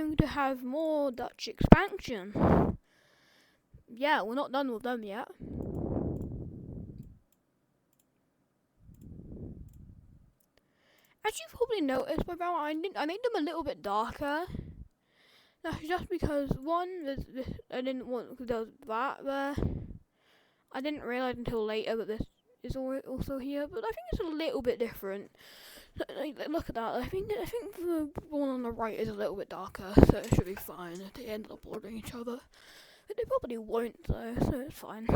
going to have more Dutch expansion. Yeah, we're not done with them yet. As you've probably noticed by now, I made them a little bit darker. That's just because, one, I didn't want, because there was that there. I didn't realise until later that this is also here, but I think it's a little bit different. Look at that, I think the one on the right is a little bit darker, so it should be fine if they end up bordering each other. But they probably won't though, so it's fine.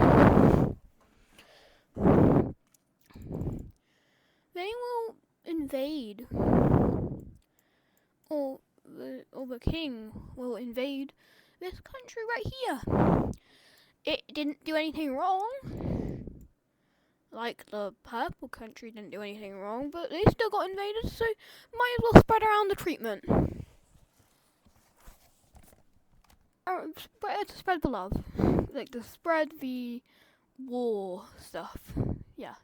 They will invade, or the king will invade this country right here. It didn't do anything wrong. Like the purple country didn't do anything wrong, but they still got invaded, so might as well spread around the treatment. Spread the love. Like, to spread the war stuff. Yeah.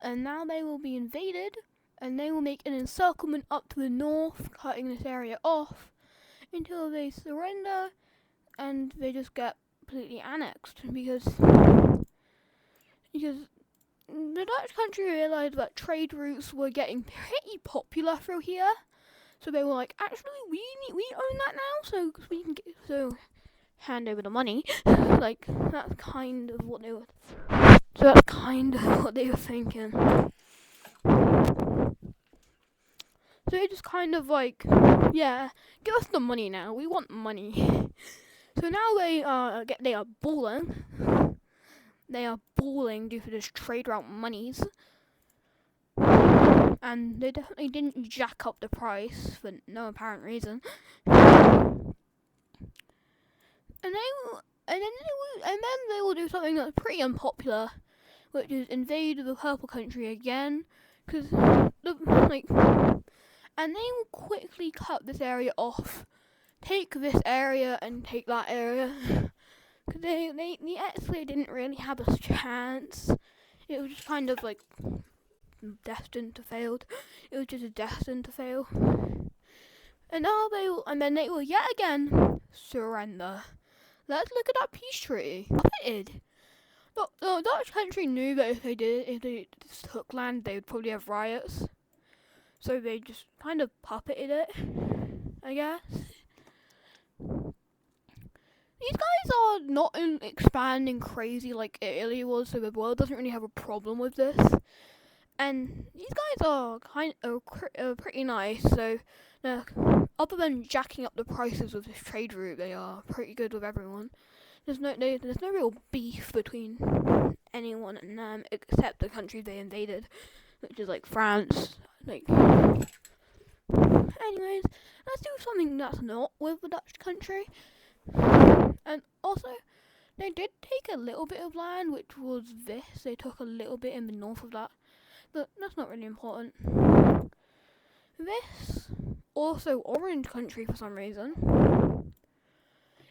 And now they will be invaded, and they will make an encirclement up to the north, cutting this area off, until they surrender, and they just get completely annexed, because the Dutch country realised that trade routes were getting pretty popular through here, so they were like, actually, we own that now, so we can hand over the money. Like, that's kind of what they were. So that's kind of what they were thinking. So they just kind of like, yeah, give us the money now. We want money. So now they are balling. They are balling due to this trade route monies. And they definitely didn't jack up the price for no apparent reason. And then they will do something that's pretty unpopular, which is invade the purple country again, and they will quickly cut this area off, take this area and take that area, because they actually didn't really have a chance. It was just kind of like destined to fail. It was just destined to fail. And now they will yet again surrender. Let's look at that peace treaty. Puppeted. The Dutch country knew that if they took land, they would probably have riots. So they just kind of puppeted it, I guess. These guys are not expanding crazy like Italy was, so the world doesn't really have a problem with this. And these guys are pretty nice, so other than jacking up the prices of this trade route, they are pretty good with everyone. There's no real beef between anyone and them except the country they invaded, which is like France. Anyways, let's do something that's not with the Dutch country. And also, they did take a little bit of land, which was this. They took a little bit in the north of that, but that's not really important. This, also orange country for some reason,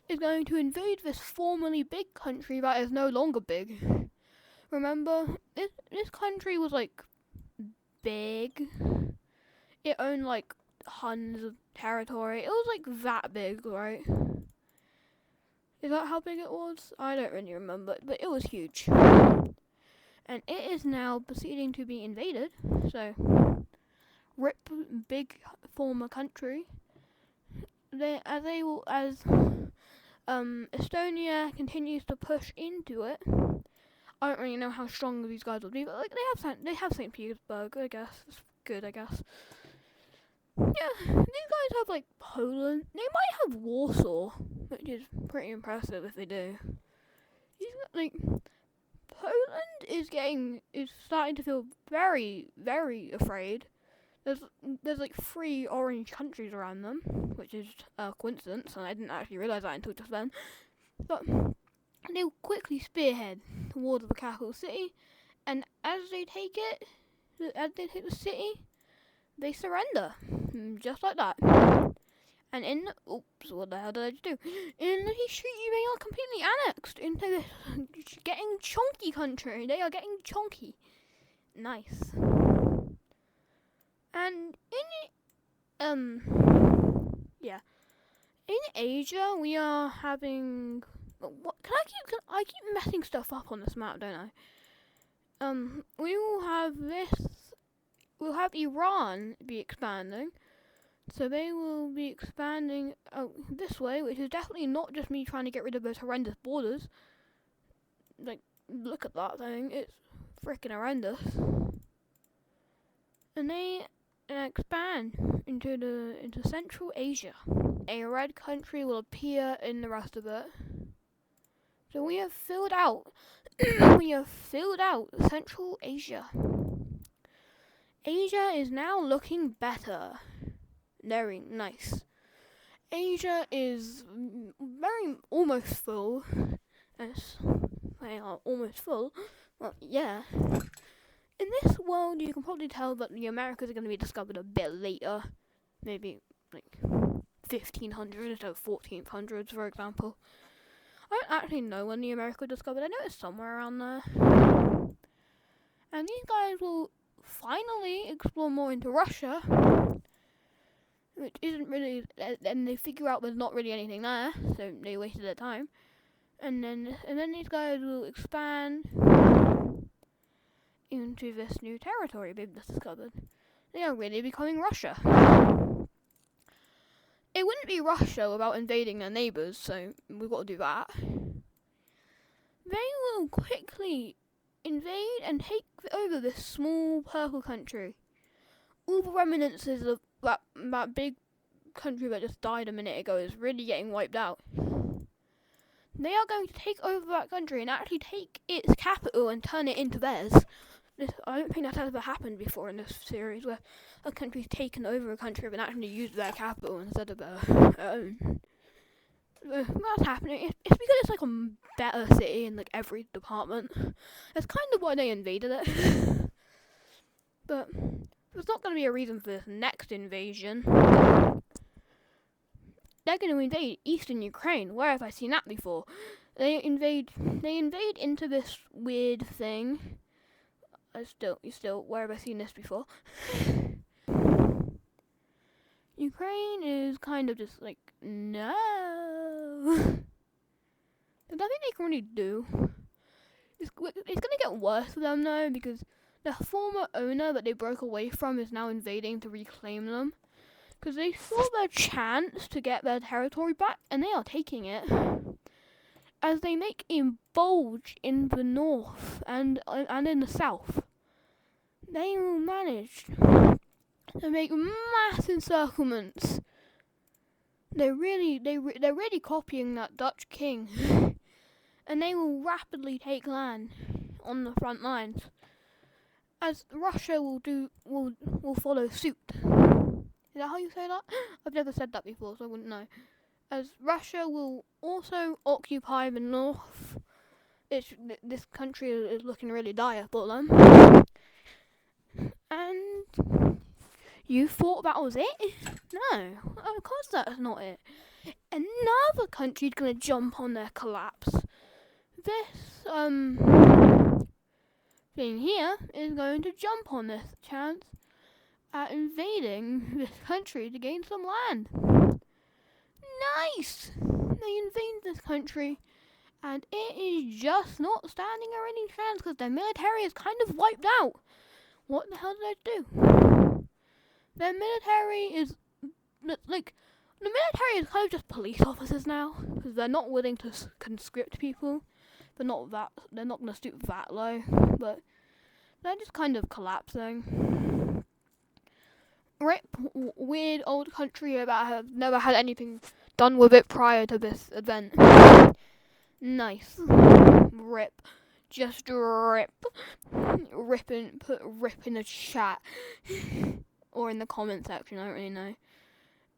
is going to invade this formerly big country that is no longer big. Remember, this country was like big. It owned like tons of territory. It was like that big, right? Is that how big it was? I don't really remember, but it was huge. And it is now proceeding to be invaded, so rip big former country. As Estonia continues to push into it. I don't really know how strong these guys will be, but like they have St. Petersburg, I guess. It's good, I guess. Yeah, these guys have like Poland. They might have Warsaw, which is pretty impressive if they do. Poland is starting to feel very, very afraid. There's like 3 orange countries around them, which is a coincidence, and I didn't actually realise that until just then. But they will quickly spearhead towards the capital city, and as they take the city, they surrender, just like that. And what the hell did I just do? In the history, they are completely annexed into this getting chunky country. They are getting chunky. Nice. And yeah. In Asia, we are having. What can I keep? I keep messing stuff up on this map, don't I? We will have this. We'll have Iran be expanding, so they will be expanding this way, which is definitely not just me trying to get rid of those horrendous borders. Like, look at that thing; it's freaking horrendous. And they expand into Central Asia. A red country will appear in the rest of it. So we have filled out. we have filled out Central Asia. Asia is now looking better. Very nice. Asia is very almost full. Yes, they are almost full. Well, yeah. In this world, you can probably tell that the Americas are going to be discovered a bit later. Maybe like 1500s instead of 1400s, for example. I don't actually know when the America was discovered. I know it's somewhere around there. And these guys will finally explore more into Russia, which isn't really. And they figure out there's not really anything there, so they wasted their time. And then these guys will expand into this new territory they've just discovered. They are really becoming Russia. It wouldn't be Russia without invading their neighbours, so we've got to do that. They will quickly invade and take over this small purple country. All the reminiscences of that big country that just died a minute ago is really getting wiped out. They are going to take over that country and actually take its capital and turn it into theirs. I don't think that's ever happened before in this series, where a country's taken over a country and actually used their capital instead of their own. That's happening. It's because it's like a better city in like every department. That's kind of why they invaded it. But there's not going to be a reason for this next invasion. They're going to invade eastern Ukraine. Where have I seen that before? They invade into this weird thing. Where have I seen this before? Ukraine is kind of just like, no. There's nothing they can really do. It's going to get worse for them though, because the former owner that they broke away from is now invading to reclaim them. Because they saw their chance to get their territory back, and they are taking it. As they make a bulge in the north and in the south, they will manage to make massive encirclements. They're really copying that Dutch king, and they will rapidly take land on the front lines, as Russia will follow suit. Is that how you say that? I've never said that before, so I wouldn't know. As Russia will also occupy the north. This country is looking really dire for them. And you thought that was it? No, of course that's not it. Another country's gonna jump on their collapse. This thing here is going to jump on this chance at invading this country to gain some land. Nice! They invade this country, and it is just not standing a any chance because their military is kind of wiped out. What the hell did they do? Their military is like, the military is kind of just police officers now, because they're not willing to conscript people. They're not going to stoop that low, but they're just kind of collapsing. Rip, weird old country that have never had anything done with it prior to this event. Nice. Rip. Just rip. Put rip in the chat. Or in the comment section, I don't really know.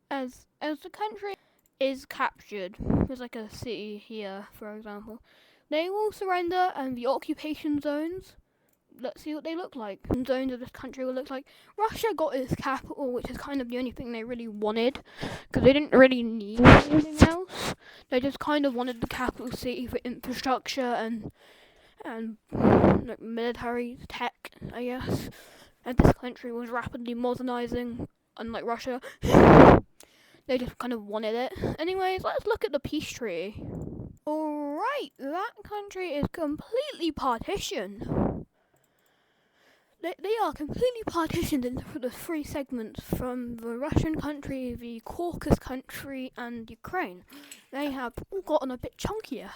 As the country is captured, there's like a city here, for example, they will surrender, and the occupation zones, let's see what they look like. Zones of this country will look like. Russia got its capital, which is kind of the only thing they really wanted, because they didn't really need anything else. They just kind of wanted the capital city for infrastructure and like military tech, I guess. And this country was rapidly modernizing, unlike Russia. They just kind of wanted it. Anyways, let's look at the peace treaty. Alright, that country is completely partitioned. They are completely partitioned into the three segments from the Russian country, the Caucasus country, and Ukraine. They have all gotten a bit chunkier.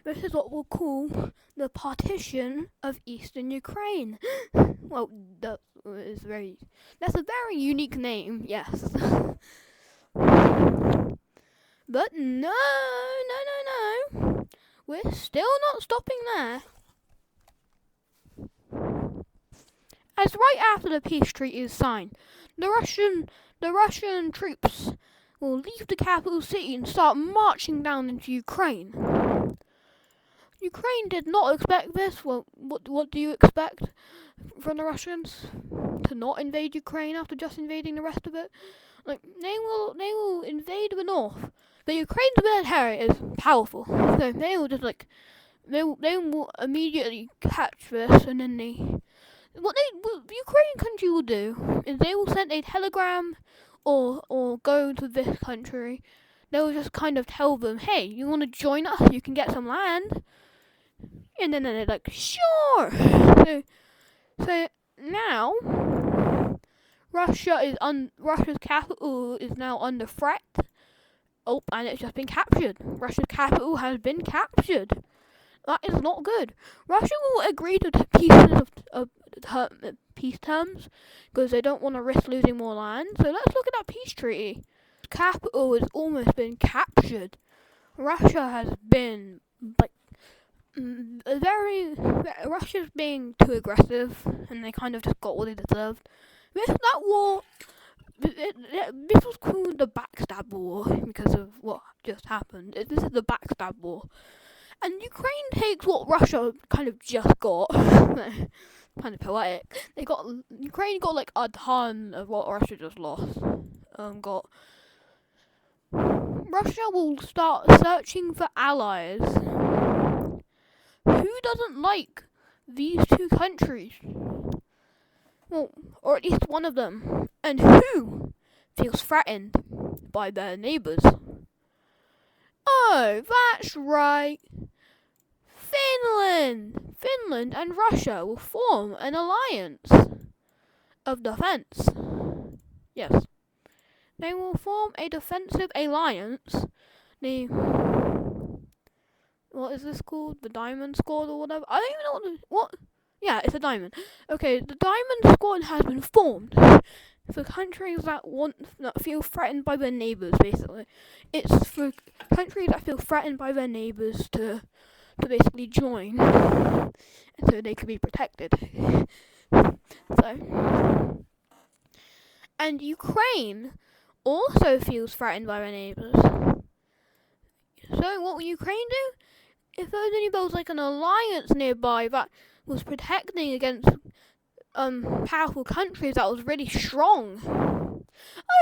This is what we'll call the partition of Eastern Ukraine. Well, that's a very unique name, yes. But no. We're still not stopping there. As right after the peace treaty is signed, the Russian troops will leave the capital city and start marching down into Ukraine. Ukraine did not expect this. Well, what do you expect from the Russians? To not invade Ukraine after just invading the rest of it? Like, they will invade the north. But Ukraine's military is powerful. So they will just they will immediately catch this, and then the Ukrainian country will do is they will send a telegram or go to this country. They will just kind of tell them, hey, you want to join us? You can get some land. And then they're like, sure. So now Russia's capital is now under threat. Oh, and it's just been captured. Russia's capital has been captured. That is not good. Russia will agree to peace terms because they don't want to risk losing more land. So let's look at that peace treaty. Capital has almost been captured. Russia has been Russia's being too aggressive, and they kind of just got what they deserved. That war, this was called the Backstab War because of what just happened. This is the Backstab War. And Ukraine takes what Russia kind of just got. Kind of poetic. Ukraine got like a ton of what Russia just lost. Russia will start searching for allies. Who doesn't like these two countries? Well, or at least one of them. And who feels threatened by their neighbours? Oh, that's right. Finland and Russia will form an alliance of defence. Yes. They will form a defensive alliance. What is this called? The Diamond Squad or whatever? I don't even know what. Yeah, it's a diamond. Okay, the Diamond Squad has been formed for countries that feel threatened by their neighbours, basically. It's for countries that feel threatened by their neighbours to basically join, so they can be protected. And Ukraine also feels threatened by their neighbours. So what will Ukraine do? If only there was like an alliance nearby that was protecting against powerful countries that was really strong. Oh,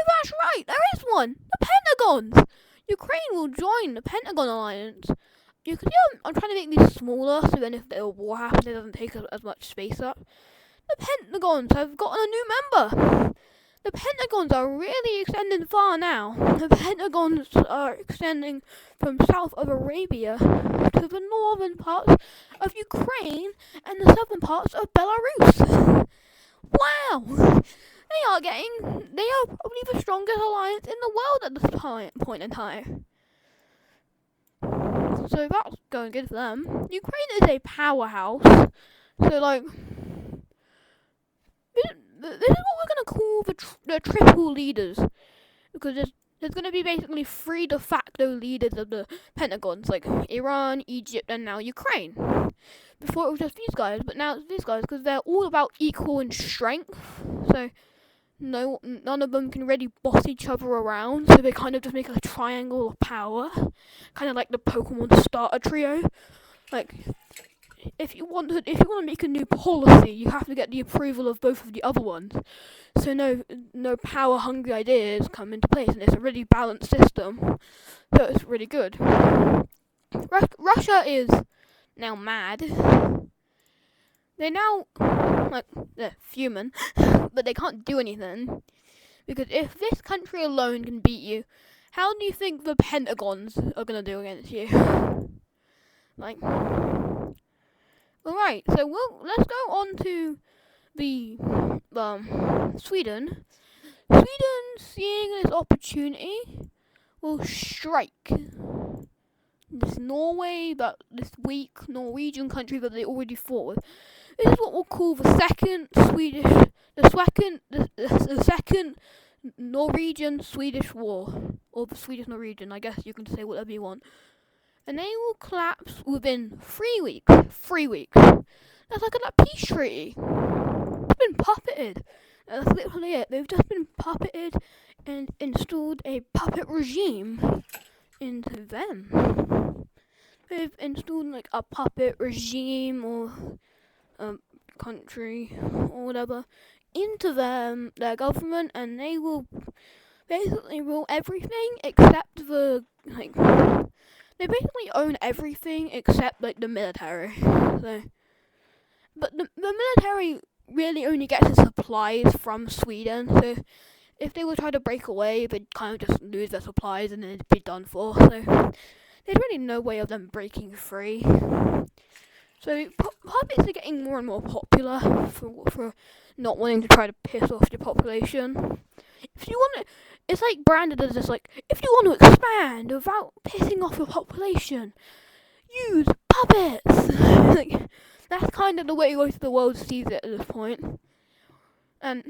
that's right, there is one. The Pentagons. Ukraine will join the Pentagon alliance. You can see I'm trying to make these smaller, so then if a war happens, it doesn't take as much space up. The Pentagons have gotten a new member. The Pentagons are really extending far now. The Pentagons are extending from south of Arabia to the northern parts of Ukraine and the southern parts of Belarus. Wow! They are probably the strongest alliance in the world at this point in time. So that's going good for them. Ukraine is a powerhouse. So this is what we're going to call the triple leaders. Because there's going to be basically 3 de facto leaders of the Pentagons, like Iran, Egypt, and now Ukraine. Before it was just these guys, but now it's these guys, because they're all about equal in strength. So none of them can really boss each other around, so they kind of just make a triangle of power. Kind of like the Pokemon starter trio. Like, if you want to make a new policy, you have to get the approval of both of the other ones. So no power hungry ideas come into place, and it's a really balanced system. So it's really good. Russia is now mad. They're now they're fuming, but they can't do anything Because if this country alone can beat you, how do you think the Pentagons are gonna do against you? Like, alright, so let's go on to the Sweden. Sweden, seeing this opportunity, will strike this this weak Norwegian country that they already fought with. This is what we'll call the second Norwegian-Swedish war, or the Swedish-Norwegian. I guess you can say whatever you want. And they will collapse within 3 weeks. 3 weeks. That's like a peace treaty. It's been puppeted. That's literally it. They've just been puppeted and installed a puppet regime into them. They've installed like a puppet regime or country or whatever into their government, and they will basically rule everything except they basically own everything except like the military. So, but the military really only gets its supplies from Sweden. So if they would try to break away, they'd kind of just lose their supplies and then it'd be done for. So there's really no way of them breaking free. So puppets are getting more and more popular for not wanting to try to piss off your population. If you want to, it's like branded as this like, if you want to expand without pissing off your population, use puppets. Like, that's kind of the way most of the world sees it at this point. And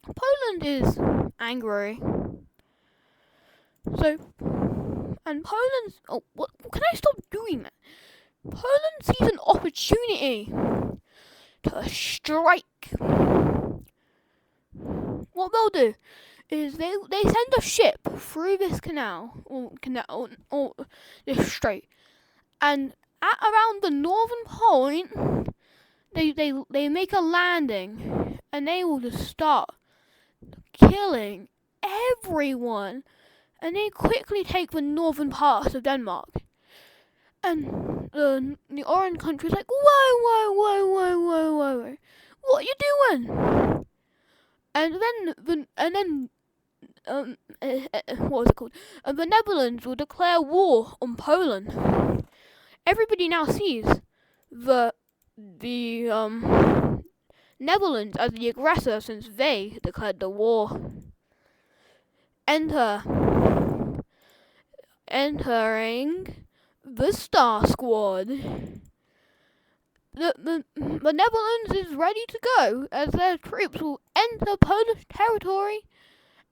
Poland is angry. So, and Poland's, can I stop doing that? Poland sees an opportunity to strike. What they'll do is they send a ship through this canal or this strait, and at around the northern point, they make a landing, and they will just start killing everyone, and they quickly take the northern parts of Denmark. And the orange country's like, whoa, what are you doing? And then what was it called? The Netherlands will declare war on Poland. Everybody now sees the Netherlands as the aggressor since they declared the war. Entering the Star Squad. The Netherlands is ready to go as their troops will enter Polish territory,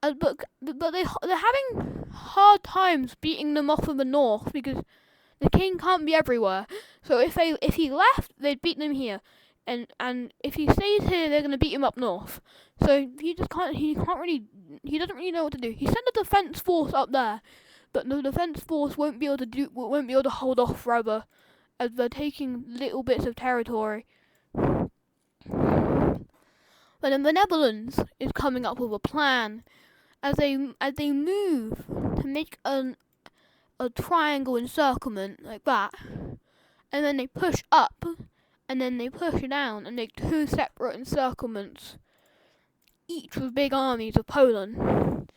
but they're having hard times beating them off in the north because the king can't be everywhere. So if he left, they'd beat them here, and if he stays here, they're gonna beat him up north. So he doesn't really know what to do. He sent a defense force up there, but the defense force won't be able to hold off forever, as they're taking little bits of territory. But then the Netherlands is coming up with a plan as they move to make a triangle encirclement like that, and then they push up, and then they push down and make 2 separate encirclements, each with big armies of Poland.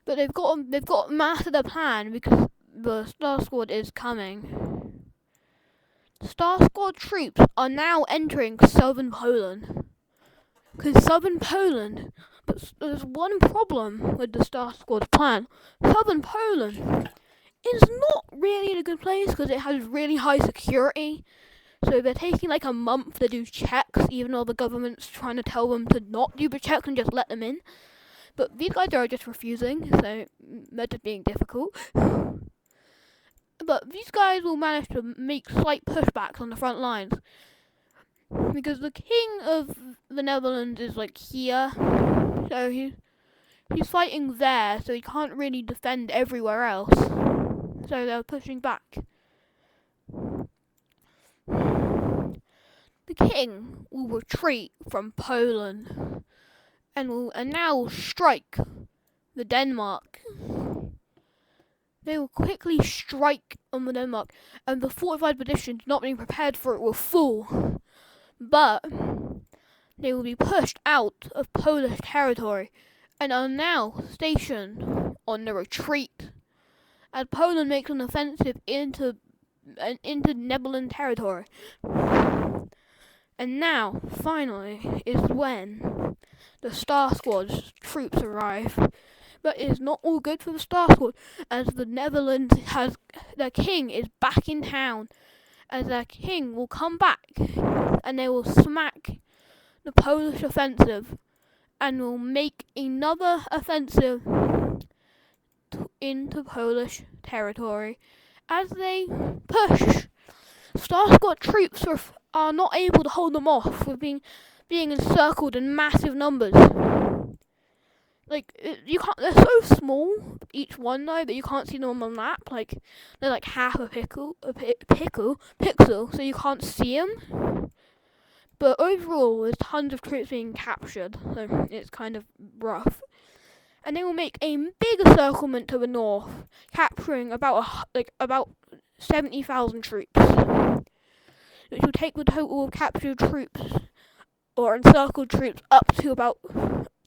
But they've got to master their plan because the Star Squad is coming. Star Squad troops are now entering southern Poland. Because southern Poland, but there's one problem with the Star Squad plan. Southern Poland is not really in a good place because it has really high security. So they're taking like a month to do checks, even though the government's trying to tell them to not do the checks and just let them in. But these guys are just refusing, so they're just being difficult. But these guys will manage to make slight pushbacks on the front lines. Because the king of the Netherlands is like here. So he's fighting there, so he can't really defend everywhere else. So they're pushing back. The king will retreat from Poland and now will strike the Denmark. They will quickly strike on the Denmark, and the fortified positions not being prepared for it will fall. But they will be pushed out of Polish territory, and are now stationed on the retreat as Poland makes an offensive into Netherlands territory. And now, finally, is when the Star Squad's troops arrive. But it is not all good for the Star Squad, as the Netherlands has their king is back in town, as their king will come back and they will smack the Polish offensive and will make another offensive into Polish territory as they push. Star Squad troops are not able to hold them off with being encircled in massive numbers. Like, you can't. They're so small, each one though, that you can't see them on the map. Like, they're like half a pixel, so you can't see them. But overall, there's tons of troops being captured, so it's kind of rough. And they will make a big encirclement to the north, capturing about 70,000 troops, which will take the total of captured troops or encircled troops up to about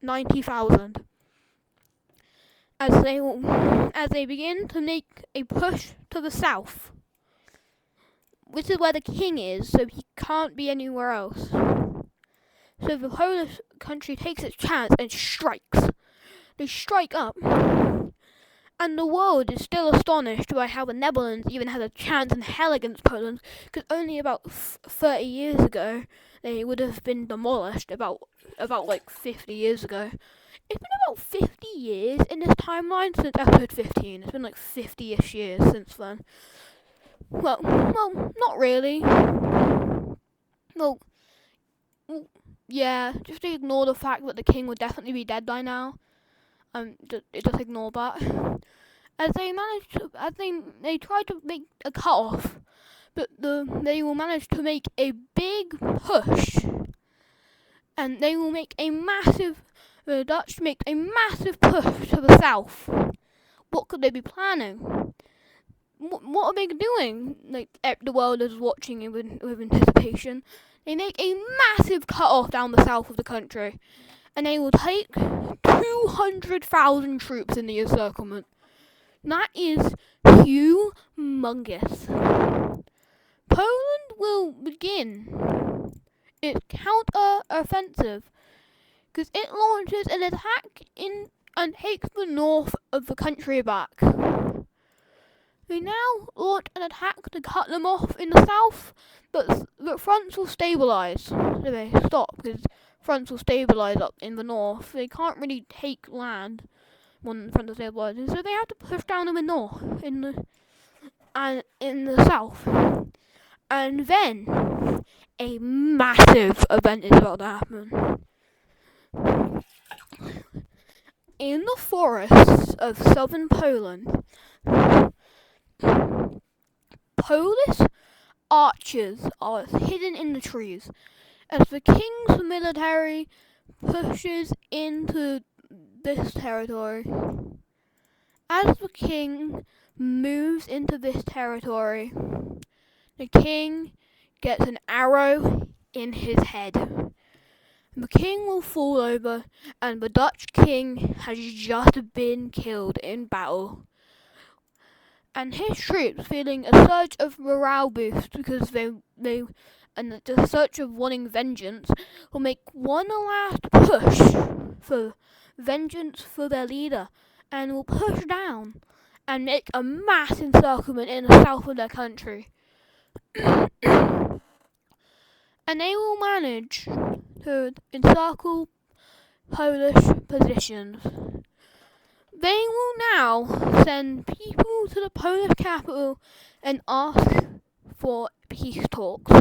90,000. As they begin to make a push to the south, which is where the king is, so he can't be anywhere else. So the Polish country takes its chance and strikes. They strike up, and the world is still astonished by how the Netherlands even has a chance in hell against Poland, because only about 30 years ago they would have been demolished. About 50 years ago. It's been about 50 years in this timeline since episode 15. It's been like 50-ish years since then. Well, not really. Well, yeah, just ignore the fact that the king would definitely be dead by now. Just ignore that. As they try to make a cut-off, but they will manage to make a big push, and they will make a massive. The Dutch make a massive push to the south. What could they be planning? What are they doing? Like, the world is watching it with anticipation. They make a massive cut-off down the south of the country, and they will take 200,000 troops in the encirclement. That is humongous. Poland will begin its counter-offensive, because it launches an attack and takes the north of the country back. They now launch an attack to cut them off in the south, but the fronts will stabilise. So they stop, because fronts will stabilise up in the north. They can't really take land when the fronts are stabilising, so they have to push down in the north, in the south. And then a massive event is about to happen. In the forests of southern Poland, Polish archers are hidden in the trees as the king's military pushes into this territory. As the king moves into this territory, the king gets an arrow in his head. The king will fall over, and the Dutch king has just been killed in battle. And his troops, feeling a surge of morale boost because the surge of wanting vengeance, will make one last push for vengeance for their leader, and will push down and make a mass encirclement in the south of their country. And they will manage to encircle Polish positions. They will now send people to the Polish capital and ask for peace talks.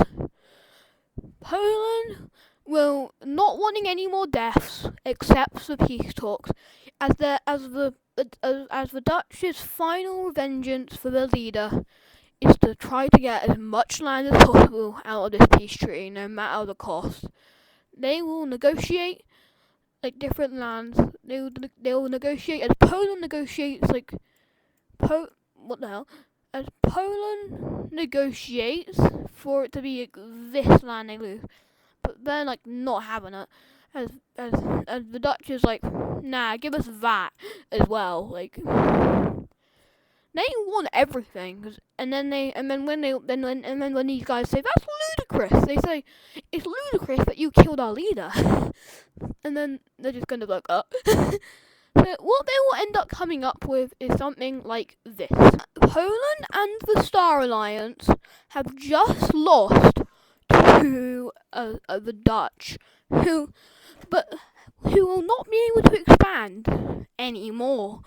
Poland will not wanting any more deaths, accept the peace talks, as the Dutch's final vengeance for their leader is to try to get as much land as possible out of this peace treaty, no matter the cost. They will negotiate different lands. They will negotiate as Poland negotiates as Poland negotiates for it to be this land they lose, but they're not having it. as as as the Dutch is like, nah, give us that as well. Like they want everything, and then when these guys say that's ludicrous, they say it's ludicrous that you killed our leader, and then they're just gonna be like, So what they will end up coming up with is something like this: Poland and the Star Alliance have just lost to the Dutch, who will not be able to expand anymore,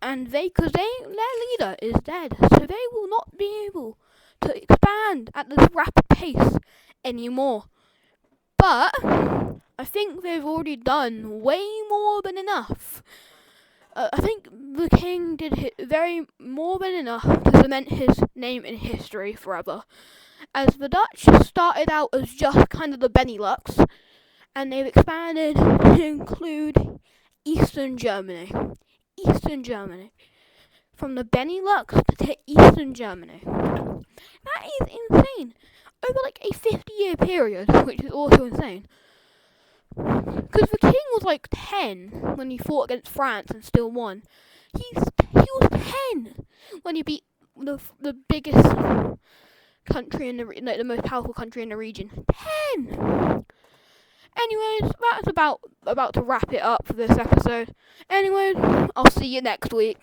and because their leader is dead, so they will not be able to expand at this rapid pace anymore. But I think they've already done way more than enough. I think the king did very more than enough to cement his name in history forever. As the Dutch started out as just kind of the Benelux, and they've expanded to include Eastern Germany. Eastern Germany. From the Benelux to Eastern Germany. That is insane. Over like a 50-year period, which is also insane. Because the king was like 10 when he fought against France and still won. He was 10 when he beat the biggest country in the most powerful country in the region. 10. Anyways, that's about to wrap it up for this episode. Anyways, I'll see you next week.